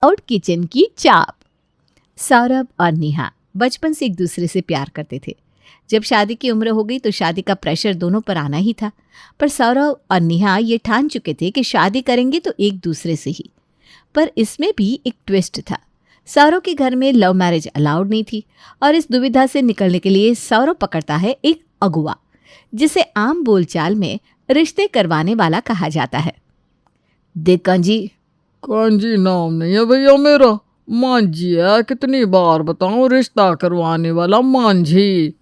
Cloud kitchen की चाप। सौरभ और नेहा बचपन से एक दूसरे से प्यार करते थे। जब शादी की उम्र हो गई तो शादी का प्रेशर दोनों पर आना ही था। पर सौरभ और नेहा ये ठान चुके थे कि शादी करेंगे तो एक दूसरे से ही। पर इसमें भी एक ट्विस्ट था। सौरभ के घर में लव मैरिज अलाउड नहीं थी और इस दुविधा से निकलने के लिए सौरभ पकड़ता है एक अगुआ, जिसे आम बोलचाल में रिश्ते करवाने वाला कहा जाता है। देख कांजी, कांजी नाम नहीं है भैया मेरा, मांझी है। कितनी बार बताऊं, रिश्ता करवाने वाला मांझी।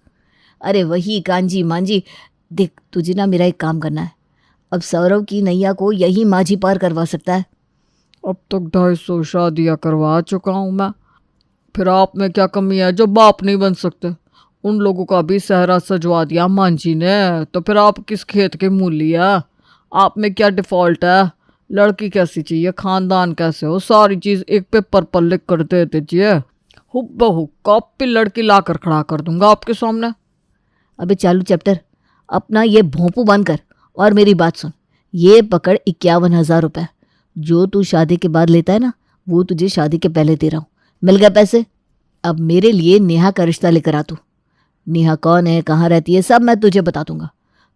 अरे वही कांजी मांझी। देख, तुझे ना मेरा एक काम करना है। अब सौरभ की नैया को यही माझी पार करवा सकता है। अब तक 250 शादियाँ करवा चुका हूँ मैं, फिर आप में क्या कमी है जो बाप नहीं बन सकते? उन लोगों का भी सहरा सजवा दिया मांझी ने, तो फिर आप किस खेत के मूली है? आप में क्या डिफॉल्ट है? लड़की कैसी चाहिए, खानदान कैसे हो, सारी चीज़ एक पेपर पर लिख कर दे दीजिए, हुबहू कॉपी लड़की ला कर खड़ा कर दूंगा आपके सामने। अबे चालू चैप्टर, अपना ये भोंपू बंद कर और मेरी बात सुन। ये पकड़ 51,000 रुपये। जो तू शादी के बाद लेता है ना, वो तुझे शादी के पहले दे रहा हूँ। मिल गए पैसे? अब मेरे लिए नेहा का रिश्ता लेकर आ तू। नेहा कौन है, कहाँ रहती है, सब मैं तुझे बता दूंगा।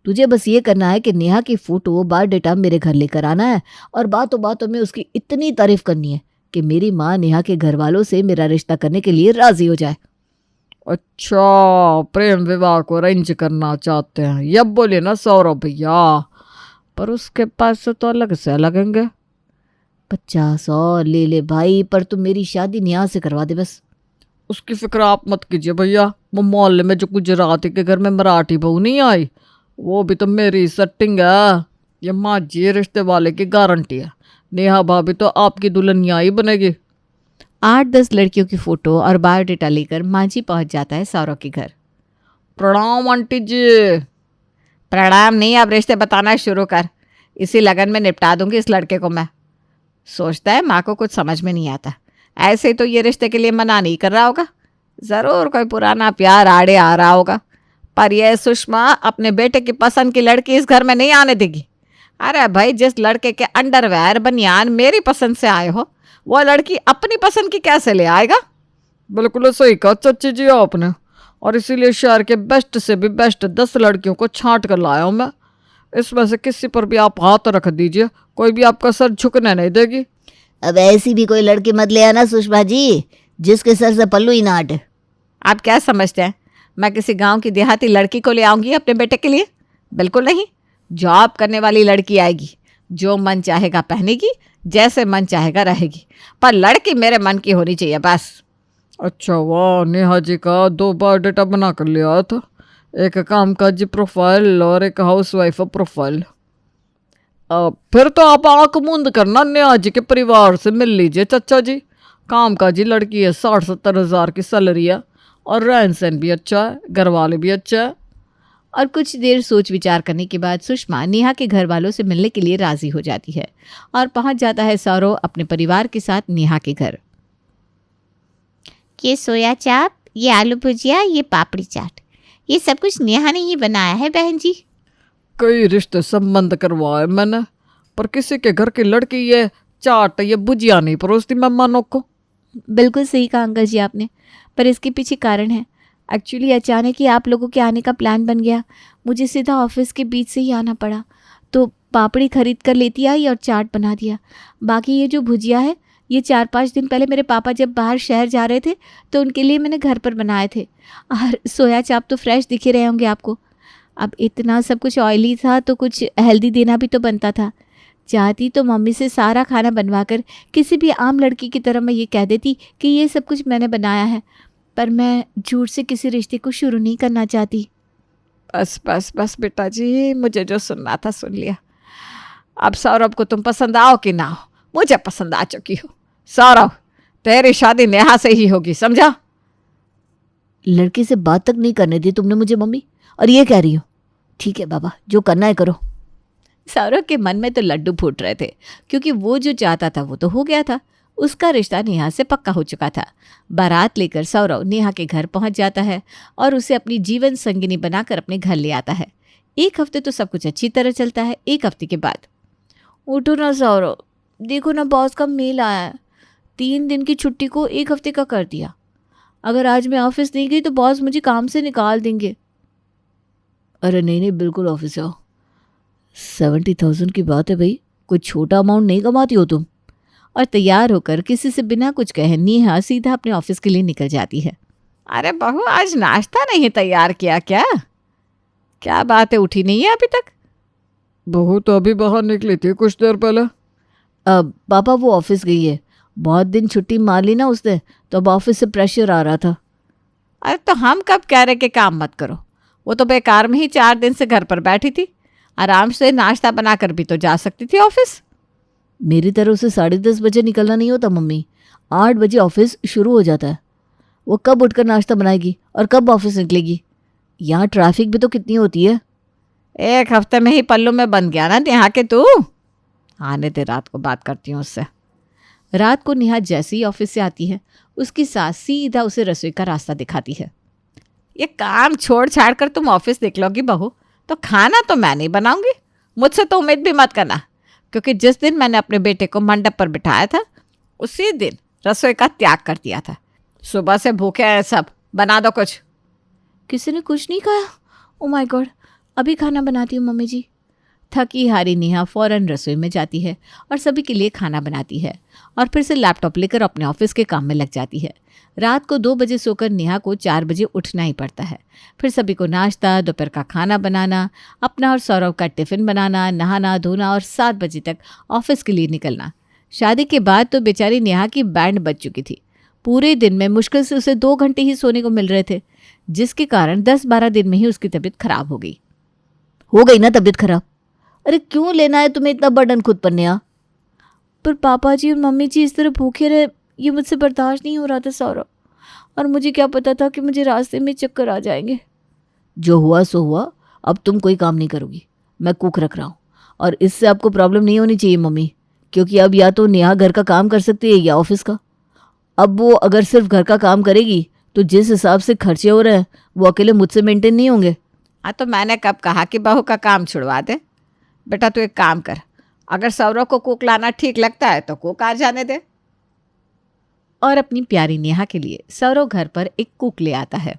तुझे बस ये करना है कि नेहा की फ़ोटो बायोडेटा मेरे घर लेकर आना है और बातों बातों में उसकी इतनी तारीफ करनी है कि मेरी माँ नेहा के घर वालों से मेरा रिश्ता करने के लिए राज़ी हो जाए। अच्छा, प्रेम विवाह को अरेंज करना चाहते हैं, यह बोले ना सौरभ भैया। पर उसके पैसे तो अलग से लगेंगे। 50 और ले ले भाई, पर तुम मेरी शादी नेहा से करवा दे बस। उसकी फिक्र आप मत कीजिए भैया। वो मोहल्ले में जो गुजराती के घर में मराठी बहू नहीं आई, वो भी तो मेरी सेटिंग है। ये मांझी रिश्ते वाले की गारंटी है। नेहा भाभी तो आपकी दुल्हनिया ही बनेगी। 8-10 लड़कियों की फ़ोटो और बायोडेटा लेकर मांझी पहुंच जाता है सौरभ के घर। प्रणाम आंटी जी। प्रणाम नहीं, अब रिश्ते बताना शुरू कर। इसी लगन में निपटा दूंगी इस लड़के को मैं। सोचता है माँ को कुछ समझ में नहीं आता। ऐसे ही तो ये रिश्ते के लिए मना नहीं कर रहा होगा। ज़रूर कोई पुराना प्यार आड़े आ रहा होगा। पर यह सुषमा अपने बेटे की पसंद की लड़की इस घर में नहीं आने देगी। अरे भाई, जिस लड़के के अंडरवेयर बनियान मेरी पसंद से आए हो, वो लड़की अपनी पसंद की कैसे ले आएगा? बिल्कुल सही कहा चाची जी आपने, और इसीलिए शहर के बेस्ट से भी बेस्ट 10 लड़कियों को छांट कर लाया हूँ मैं। इसमें से किसी पर भी आप हाथ रख दीजिए, कोई भी आपका सर झुकने नहीं देगी। अब ऐसी भी कोई लड़की मत ले आना सुषमा जी, जिसके सर से पल्लू ही ना हटे। आप क्या समझते हैं मैं किसी गांव की देहाती लड़की को ले आऊंगी अपने बेटे के लिए? बिल्कुल नहीं। जॉब करने वाली लड़की आएगी, जो मन चाहेगा पहनेगी, जैसे मन चाहेगा रहेगी, पर लड़की मेरे मन की होनी चाहिए बस। अच्छा वाह, नेहा जी का 2 बायोडेटा बना कर लिया था, एक कामकाजी प्रोफाइल और एक हाउसवाइफ प्रोफाइल। फिर तो आप आंख मूंद करना नेहा जी के परिवार से मिल लीजिए चाचा जी। कामकाजी लड़की है, 60-70 हज़ार की सैलरी है और रहन सहन भी अच्छा है, घर वाले भी अच्छा है। और कुछ देर सोच विचार करने के बाद सुषमा नेहा के घर वालों से मिलने के लिए राजी हो जाती है और पहुंच जाता है सौरभ अपने परिवार के साथ नेहा के घर। ये सोया चाप, ये आलू भुजिया, ये पापड़ी चाट, ये सब कुछ नेहा ने ही बनाया है बहन जी। कई रिश्ते संबंध करवाए मैंने, पर किसी के घर की लड़की ये चाट ये भुजिया नहीं परोसती मेहमानों को। बिल्कुल सही कहा अंकल जी आपने, पर इसके पीछे कारण है। एक्चुअली अचानक ही आप लोगों के आने का प्लान बन गया। मुझे सीधा ऑफिस के बीच से ही आना पड़ा, तो पापड़ी खरीद कर लेती आई और चाट बना दिया। बाकी ये जो भुजिया है, ये 4-5 दिन पहले मेरे पापा जब बाहर शहर जा रहे थे तो उनके लिए मैंने घर पर बनाए थे। और सोया चाप तो फ्रेश दिख ही रहे होंगे आपको। अब इतना सब कुछ ऑयली था तो कुछ हेल्दी देना भी तो बनता था। चाहती तो मम्मी से सारा खाना बनवा कर किसी भी आम लड़की की तरह मैं ये कह देती कि ये सब कुछ मैंने बनाया है, पर मैं झूठ से किसी रिश्ते को शुरू नहीं करना चाहती। बस बस बस बेटा जी, मुझे जो सुनना था सुन लिया। अब सौरभ को तुम पसंद आओ कि ना हो, मुझे पसंद आ चुकी हो। सौरभ, तेरी शादी नेहा से ही होगी, समझा? लड़के से बात तक नहीं करने दी तुमने मुझे मम्मी, और ये कह रही हो? ठीक है बाबा, जो करना है करो। सौरभ के मन में तो लड्डू फूट रहे थे, क्योंकि वो जो चाहता था वो तो हो गया था। उसका रिश्ता नेहा से पक्का हो चुका था। बारात लेकर सौरभ नेहा के घर पहुंच जाता है और उसे अपनी जीवन संगिनी बनाकर अपने घर ले आता है। 1 हफ्ते तो सब कुछ अच्छी तरह चलता है। 1 हफ्ते के बाद, उठो ना सौरभ, देखो ना बॉस का मेल आया है। 3 दिन की छुट्टी को 1 हफ्ते का कर दिया। अगर आज मैं ऑफिस नहीं गई तो बॉस मुझे काम से निकाल देंगे। अरे नहीं नहीं, बिल्कुल ऑफिस आओ। 70,000 की बात है भाई, कोई छोटा अमाउंट नहीं कमाती हो तुम। और तैयार होकर किसी से बिना कुछ कहे नेहा सीधा अपने ऑफिस के लिए निकल जाती है। अरे बहू, आज नाश्ता नहीं तैयार किया क्या? क्या बात है, उठी नहीं है अभी तक? बहू तो अभी बाहर निकली थी कुछ देर पहले। अब पापा वो ऑफिस गई है, बहुत दिन छुट्टी मार ली ना उसने, तो अब ऑफिस से प्रेशर आ रहा था। अरे तो हम कब कह रहे कि काम मत करो? वो तो बेकार में ही 4 दिन से घर पर बैठी थी। आराम से नाश्ता बनाकर भी तो जा सकती थी ऑफिस। मेरी तरफ से 10:30 बजे निकलना नहीं होता मम्मी, 8 बजे ऑफिस शुरू हो जाता है। वो कब उठकर नाश्ता बनाएगी और कब ऑफिस निकलेगी? यहाँ ट्रैफिक भी तो कितनी होती है। 1 हफ्ते में ही पल्लू में बन गया ना नेहा के तू। आने दे, रात को बात करती हूँ उससे। रात को नेहा जैसे ही ऑफिस से आती है, उसकी सास सीधा उसे रसोई का रास्ता दिखाती है। ये काम छोड़ छाड़ कर तुम ऑफिस निकलोगी बहू, तो खाना तो मैं नहीं बनाऊंगी। मुझसे तो उम्मीद भी मत करना, क्योंकि जिस दिन मैंने अपने बेटे को मंडप पर बिठाया था उसी दिन रसोई का त्याग कर दिया था। सुबह से भूखे हैं सब, बना दो कुछ। किसी ने कुछ नहीं कहा? ओ माय गॉड, अभी खाना बनाती हूँ मम्मी जी। थकी हारी नेहा फौरन रसोई में जाती है और सभी के लिए खाना बनाती है और फिर से लैपटॉप लेकर अपने ऑफिस के काम में लग जाती है। रात को 2 बजे सोकर नेहा को 4 बजे उठना ही पड़ता है। फिर सभी को नाश्ता, दोपहर का खाना बनाना, अपना और सौरभ का टिफ़िन बनाना, नहाना धोना और 7 बजे तक ऑफिस के लिए निकलना। शादी के बाद तो बेचारी नेहा की बैंड बज चुकी थी। पूरे दिन में मुश्किल से उसे 2 घंटे ही सोने को मिल रहे थे, जिसके कारण 10-12 दिन में ही उसकी तबीयत खराब हो गई। हो गई ना तबीयत खराब? अरे क्यों लेना है तुम्हें इतना बर्डन खुद पर नेहा? पर पापा जी और मम्मी जी इस तरह भूखे रहे, ये मुझसे बर्दाश्त नहीं हो रहा था सौरभ। और मुझे क्या पता था कि मुझे रास्ते में चक्कर आ जाएंगे। जो हुआ सो हुआ, अब तुम कोई काम नहीं करोगी, मैं कुक रख रहा हूँ। और इससे आपको प्रॉब्लम नहीं होनी चाहिए मम्मी, क्योंकि अब या तो नेहा घर का काम कर सकती है या ऑफिस का। अब वो अगर सिर्फ घर का काम करेगी तो जिस हिसाब से खर्चे हो रहे हैं वो अकेले मुझसे मेंटेन नहीं होंगे। हाँ, तो मैंने कब कहा कि बहू का काम छुड़वा दे? बेटा तू एक काम कर, अगर सौरभ को कुक लाना ठीक लगता है तो कुक आ जाने दे। और अपनी प्यारी नेहा के लिए सौरभ घर पर एक कुक ले आता है।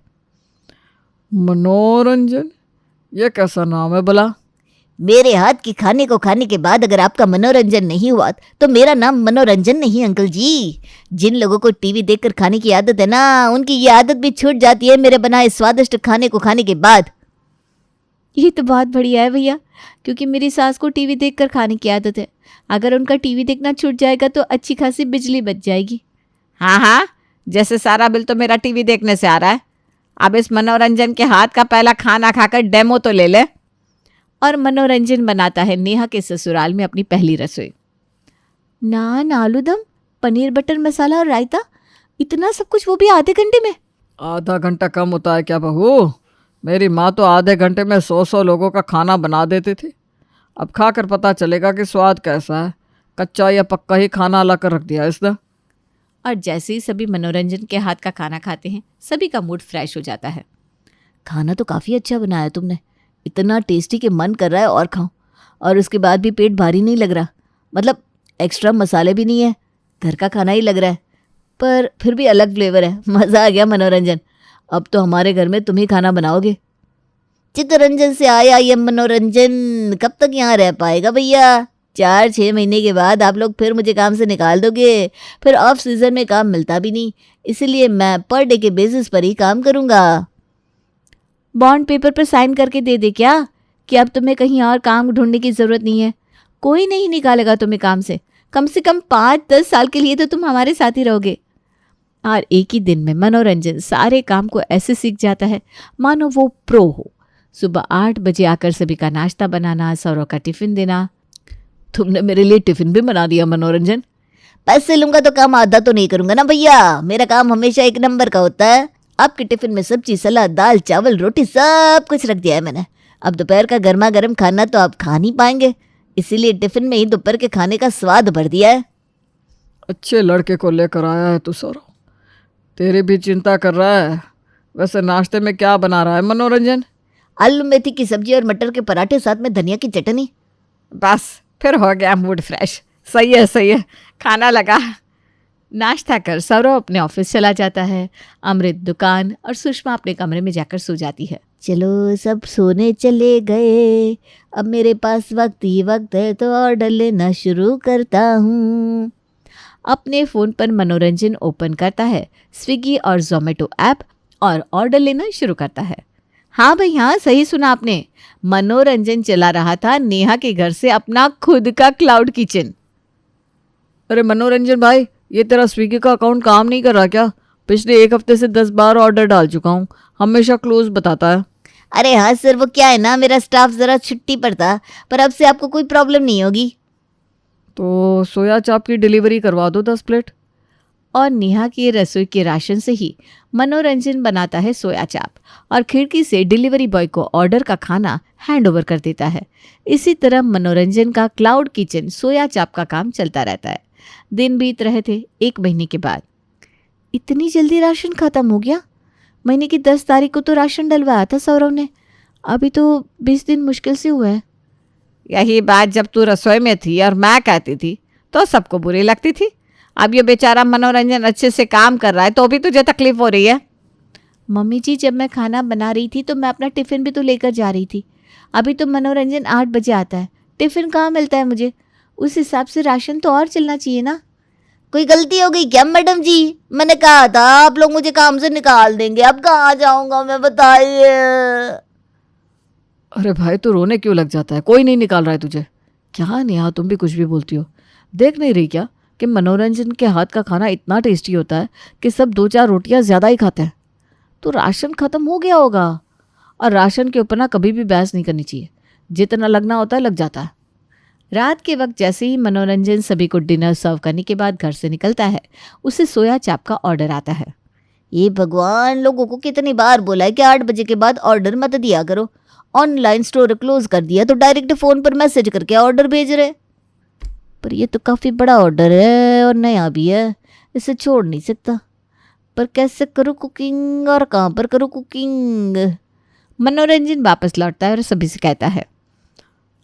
मनोरंजन, ये कैसा नाम है भला? मेरे हाथ के खाने को खाने के बाद अगर आपका मनोरंजन नहीं हुआ तो मेरा नाम मनोरंजन नहीं अंकल जी। जिन लोगों को टीवी देखकर खाने की आदत है ना, उनकी ये आदत भी छूट जाती है मेरे बनाए स्वादिष्ट खाने को खाने के बाद। ये तो बात बढ़िया है भैया, क्योंकि मेरी सास को टीवी देखकर खाने की आदत है। अगर उनका टीवी देखना छूट जाएगा तो अच्छी खासी बिजली बच जाएगी। हाँ हाँ, जैसे सारा बिल तो मेरा टीवी देखने से आ रहा है। अब इस मनोरंजन के हाथ का पहला खाना खाकर डेमो तो ले ले। और मनोरंजन बनाता है नेहा के ससुराल में अपनी पहली रसोई। नान, आलू दम, पनीर बटर मसाला और रायता, इतना सब कुछ वो भी आधे घंटे में। आधा घंटा कम होता है क्या बहू? मेरी माँ तो आधे घंटे में 100 लोगों का खाना बना देती थी। अब खाकर पता चलेगा कि स्वाद कैसा है। कच्चा या पक्का ही खाना ला कर रख दिया इसने। और जैसे ही सभी मनोरंजन के हाथ का खाना खाते हैं, सभी का मूड फ्रेश हो जाता है। खाना तो काफ़ी अच्छा बनाया तुमने, इतना टेस्टी कि मन कर रहा है और खाऊं। और उसके बाद भी पेट भारी नहीं लग रहा, मतलब एक्स्ट्रा मसाले भी नहीं है, घर का खाना ही लग रहा है। पर फिर भी अलग फ्लेवर है। मज़ा आ गया मनोरंजन, अब तो हमारे घर में तुम ही खाना बनाओगे। चित्तरंजन से आया ये मनोरंजन कब तक यहाँ रह पाएगा भैया? 4-6 महीने के बाद आप लोग फिर मुझे काम से निकाल दोगे। फिर ऑफ सीजन में काम मिलता भी नहीं, इसीलिए मैं पर डे के बेसिस पर ही काम करूँगा। बॉन्ड पेपर पर साइन करके दे दे क्या कि अब तुम्हें कहीं और काम ढूंढने की ज़रूरत नहीं है। कोई नहीं निकालेगा तुम्हें काम से कम 5-10 साल के लिए तो तुम हमारे साथ ही रहोगे। और एक ही दिन में मनोरंजन सारे काम को ऐसे सीख जाता है मानो वो प्रो हो। सुबह 8 बजे आकर सभी का नाश्ता बनाना, सौरभ का टिफ़िन देना। तुमने मेरे लिए टिफ़िन भी बना दिया मनोरंजन। पैसे लूंगा तो काम आधा तो नहीं करूंगा ना भैया, मेरा काम हमेशा 1 नंबर का होता है। आपके टिफिन में सब्जी, सलाद, दाल, चावल, रोटी सब कुछ रख दिया है मैंने। अब दोपहर का गर्मा गर्म खाना तो आप खा नहीं पाएंगे, इसीलिए टिफिन में ही दोपहर के खाने का स्वाद भर दिया है। अच्छे लड़के को लेकर आया है तू सौरभ, तेरी भी चिंता कर रहा है। वैसे नाश्ते में क्या बना रहा है मनोरंजन? आलू मेथी की सब्जी और मटर के पराठे, साथ में धनिया की चटनी। बस फिर हो गया मूड फ्रेश। सही है खाना लगा। नाश्ता कर सौरव अपने ऑफिस चला जाता है। अमृत दुकान और सुषमा अपने कमरे में जाकर सो जाती है। चलो सब सोने चले गए, अब मेरे पास वक्त ही वक्त है तो ऑर्डर लेना शुरू करता हूँ। अपने फ़ोन पर मनोरंजन ओपन करता है, स्विगी और जोमेटो ऐप, और ऑर्डर लेना शुरू करता है। हाँ भाई हाँ, सही सुना आपने। मनोरंजन चला रहा था नेहा के घर से अपना खुद का क्लाउड किचन। अरे मनोरंजन भाई, ये तेरा स्विगी का अकाउंट काम नहीं कर रहा क्या? पिछले 1 हफ्ते से 10 बार ऑर्डर डाल चुका हूँ, हमेशा क्लोज बताता है। अरे हाँ सर, वो क्या है ना, मेरा स्टाफ ज़रा छुट्टी पर था, पर अब से आपको कोई प्रॉब्लम नहीं होगी। तो सोया चाप की डिलीवरी करवा दो 10 प्लेट। और नेहा के रसोई के राशन से ही मनोरंजन बनाता है सोया चाप और खिड़की से डिलीवरी बॉय को ऑर्डर का खाना हैंड ओवर कर देता है। इसी तरह मनोरंजन का क्लाउड किचन सोया चाप का काम चलता रहता है। दिन बीत रहे थे। 1 महीने के बाद इतनी जल्दी राशन खत्म हो गया? महीने की 10 तारीख को तो राशन डलवाया था सौरव ने, अभी तो 20 दिन मुश्किल से हुआ है। यही बात जब तू रसोई में थी और मैं कहती थी तो सबको बुरी लगती थी। अब ये बेचारा मनोरंजन अच्छे से काम कर रहा है तो भी तुझे तकलीफ हो रही है। मम्मी जी, जब मैं खाना बना रही थी तो मैं अपना टिफ़िन भी तो लेकर जा रही थी। अभी तो मनोरंजन 8 बजे आता है, टिफ़िन कहाँ मिलता है मुझे? उस हिसाब से राशन तो और चलना चाहिए ना। कोई गलती हो गई क्या मैडम जी? मैंने कहा था आप लोग मुझे काम से निकाल देंगे, अब कहाँ जाऊंगा मैं, बताइए। अरे भाई, तू रोने क्यों लग जाता है? कोई नहीं निकाल रहा है तुझे। क्या नेहा, तुम भी कुछ भी बोलती हो। देख नहीं रही क्या कि मनोरंजन के हाथ का खाना इतना टेस्टी होता है कि सब 2-4 रोटियां ज़्यादा ही खाते हैं। तो राशन ख़त्म हो गया होगा। और राशन के ऊपर ना कभी भी बहस नहीं करनी चाहिए, जितना लगना होता है लग जाता है। रात के वक्त जैसे ही मनोरंजन सभी को डिनर सर्व करने के बाद घर से निकलता है, उसे सोया चाप का ऑर्डर आता है। ये भगवान, लोगों को कितनी बार बोला है कि 8 बजे के बाद ऑर्डर मत दिया करो। ऑनलाइन स्टोर क्लोज कर दिया तो डायरेक्ट फ़ोन पर मैसेज करके ऑर्डर भेज रहे। पर ये तो काफ़ी बड़ा ऑर्डर है और नया भी है, इसे छोड़ नहीं सकता। पर कैसे करूँ कुकिंग और कहाँ पर करूँ कुकिंग? मनोरंजन वापस लौटता है और सभी से कहता है,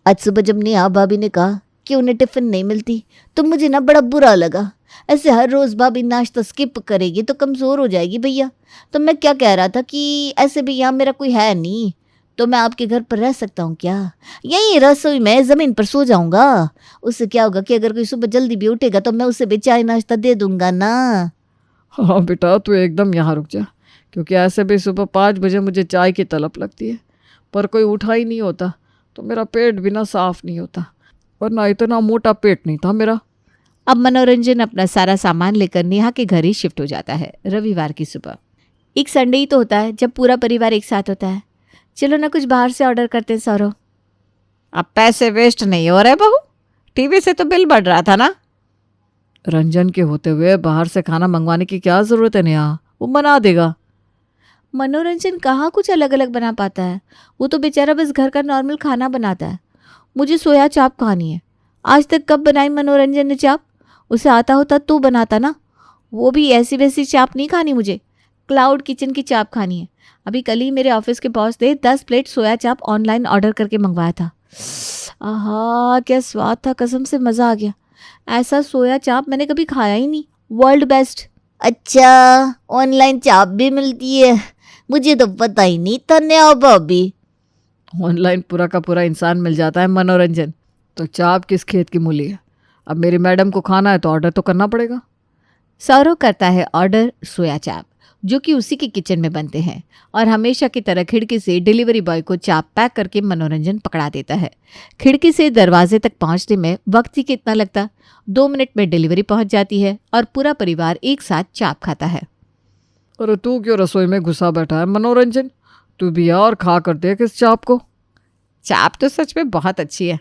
आज सुबह जब नेहा भाभी ने कहा कि उन्हें टिफ़िन नहीं मिलती तो मुझे ना बड़ा बुरा लगा। ऐसे हर रोज़ भाभी नाश्ता स्किप करेगी तो कमज़ोर हो जाएगी भैया। तो मैं क्या कह रहा था कि ऐसे भी यहाँ मेरा कोई है नहीं, तो मैं आपके घर पर रह सकता हूँ क्या? यहीं रसोई में ज़मीन पर सो जाऊँगा। उससे क्या होगा कि अगर कोई सुबह जल्दी भी उठेगा तो मैं उसे भी चाय नाश्ता दे दूँगा ना। हाँ बेटा, तू एकदम यहाँ रुक जा, क्योंकि ऐसे भी सुबह 5 बजे मुझे चाय की तलब लगती है, पर कोई उठा ही नहीं होता तो मेरा पेट भी ना साफ नहीं होता, वरना इतना मोटा पेट नहीं था मेरा। अब मनोरंजन अपना सारा सामान लेकर नेहा के घर ही शिफ्ट हो जाता है। रविवार की सुबह, एक संडे ही तो होता है जब पूरा परिवार एक साथ होता है। चलो ना कुछ बाहर से ऑर्डर करते हैं सौरव। अब पैसे वेस्ट नहीं हो रहे बहू, टीवी से तो बिल बढ़ रहा था ना। रंजन के होते हुए बाहर से खाना मंगवाने की क्या ज़रूरत है नेहा, वो बना देगा। मनोरंजन कहाँ कुछ अलग अलग बना पाता है, वो तो बेचारा बस घर का नॉर्मल खाना बनाता है। मुझे सोया चाप खानी है। आज तक कब बनाई मनोरंजन ने चाप? उसे आता होता तो बनाता ना। वो भी ऐसी वैसी चाप नहीं खानी मुझे, क्लाउड किचन की चाप खानी है। अभी कल ही मेरे ऑफिस के बॉस ने 10 प्लेट सोया चाप ऑनलाइन ऑर्डर करके मंगवाया था। आहा, क्या स्वाद था, कसम से मज़ा आ गया। ऐसा सोया चाप मैंने कभी खाया ही नहीं, वर्ल्ड बेस्ट। अच्छा, ऑनलाइन चाप भी मिलती है, मुझे तो पता ही नहीं था नेहा भाभी। ऑनलाइन पूरा का पूरा इंसान मिल जाता है मनोरंजन, तो चाप किस खेत की मूली है। अब मेरी मैडम को खाना है तो ऑर्डर तो करना पड़ेगा। सौरव करता है ऑर्डर सोया चाप, जो कि उसी के किचन में बनते हैं, और हमेशा की तरह खिड़की से डिलीवरी बॉय को चाप पैक करके मनोरंजन पकड़ा देता है। खिड़की से दरवाजे तक पहुंचने में वक्त ही कितना लगता, 2 मिनट में डिलीवरी पहुंच जाती है और पूरा परिवार एक साथ चाप खाता है। अरे तू क्यों रसोई में घुसा बैठा है मनोरंजन, तू भी आ और खा कर देख इस चाप को। चाप तो सच में बहुत अच्छी है,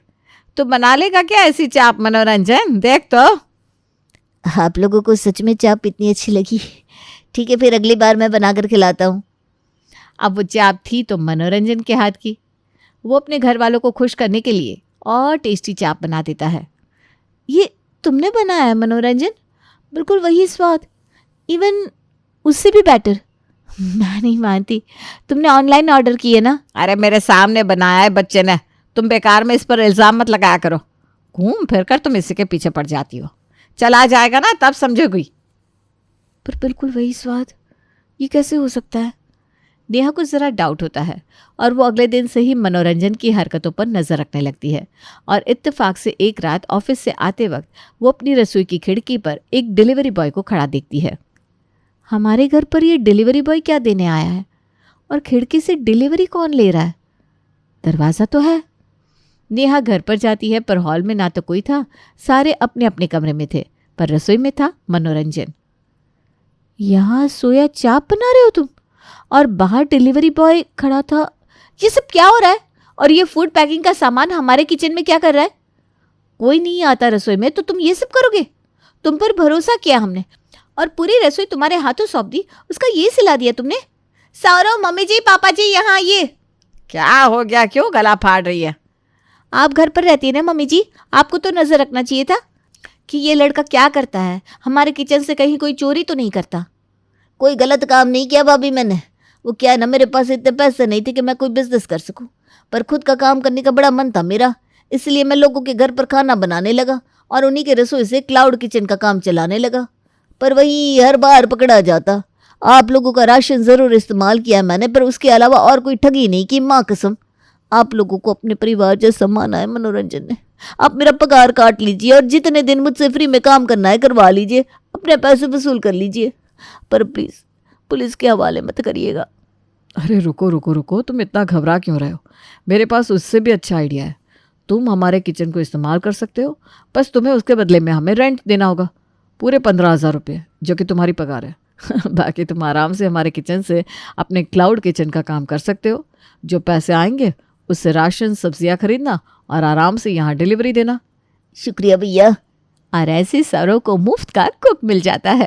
तो बना लेगा क्या ऐसी चाप मनोरंजन? देख तो। आप लोगों को सच में चाप इतनी अच्छी लगी? ठीक है, फिर अगली बार मैं बना कर खिलाता हूँ। अब वो चाप थी तो मनोरंजन के हाथ की। वो अपने घर वालों को खुश करने के लिए और टेस्टी चाप बना देता है। ये तुमने बनाया है मनोरंजन? बिल्कुल वही स्वाद, इवन उससे भी बेटर। मैं नहीं मानती, तुमने ऑनलाइन ऑर्डर किए ना? अरे मेरे सामने बनाया है बच्चे ने, तुम बेकार में इस पर इल्ज़ाम मत लगाया करो। घूम फिर कर तुम इसी के पीछे पड़ जाती हो। चला जाएगा ना तब समझोगी। पर बिल्कुल वही स्वाद, ये कैसे हो सकता है? नेहा को ज़रा डाउट होता है और वो अगले दिन से ही मनोरंजन की हरकतों पर नज़र रखने लगती है। और इत्तेफाक से एक रात ऑफिस से आते वक्त वो अपनी रसोई की खिड़की पर एक डिलीवरी बॉय को खड़ा देखती है। हमारे घर पर ये डिलीवरी बॉय क्या देने आया है और खिड़की से डिलीवरी कौन ले रहा है? दरवाज़ा तो है। नेहा घर पर जाती है पर हॉल में ना तो कोई था, सारे अपने अपने कमरे में थे, पर रसोई में था मनोरंजन। यहाँ सोया चाप बना रहे हो तुम और बाहर डिलीवरी बॉय खड़ा था। ये सब क्या हो रहा है? और ये फूड पैकिंग का सामान हमारे किचन में क्या कर रहा है? कोई नहीं आता रसोई में तो तुम ये सब करोगे? तुम पर भरोसा किया हमने और पूरी रसोई तुम्हारे हाथों सौंप दी, उसका ये सिला दिया तुमने। सौरव, मम्मी जी, पापा जी, यहाँ आइए। क्या हो गया, क्यों गला फाड़ रही है? आप घर पर रहती है ना मम्मी जी, आपको तो नज़र रखना चाहिए था कि ये लड़का क्या करता है, हमारे किचन से कहीं कोई चोरी तो नहीं करता। कोई गलत काम नहीं किया भाभी मैंने। वो क्या है ना, मेरे पास इतने पैसे नहीं थे कि मैं कोई बिजनेस कर सकूं, पर खुद का काम करने का बड़ा मन था मेरा, इसलिए मैं लोगों के घर पर खाना बनाने लगा और उन्हीं के रसोई से क्लाउड किचन का काम चलाने लगा। पर वही हर बार पकड़ा जाता। आप लोगों का राशन ज़रूर इस्तेमाल किया मैंने, पर उसके अलावा और कोई ठगी नहीं की, माँ कसम। आप लोगों को अपने परिवार जैसा माना है मनोरंजन ने। आप मेरा पगार काट लीजिए और जितने दिन मुझसे फ्री में काम करना है करवा लीजिए, अपने पैसे वसूल कर लीजिए, पर प्लीज़ पुलिस के हवाले मत करिएगा। अरे रुको रुको रुको, तुम इतना घबरा क्यों रहे हो? मेरे पास उससे भी अच्छा आइडिया है। तुम हमारे किचन को इस्तेमाल कर सकते हो, बस तुम्हें उसके बदले में हमें रेंट देना होगा, पूरे 15,000 रुपये, जो कि तुम्हारी पगार है। बाकी तुम आराम से हमारे किचन से अपने क्लाउड किचन का काम कर सकते हो। जो पैसे आएंगे उससे राशन सब्जियां खरीदना और आराम से यहाँ डिलीवरी देना। शुक्रिया भैया। और ऐसे सौरव को मुफ्त का कुक मिल जाता है।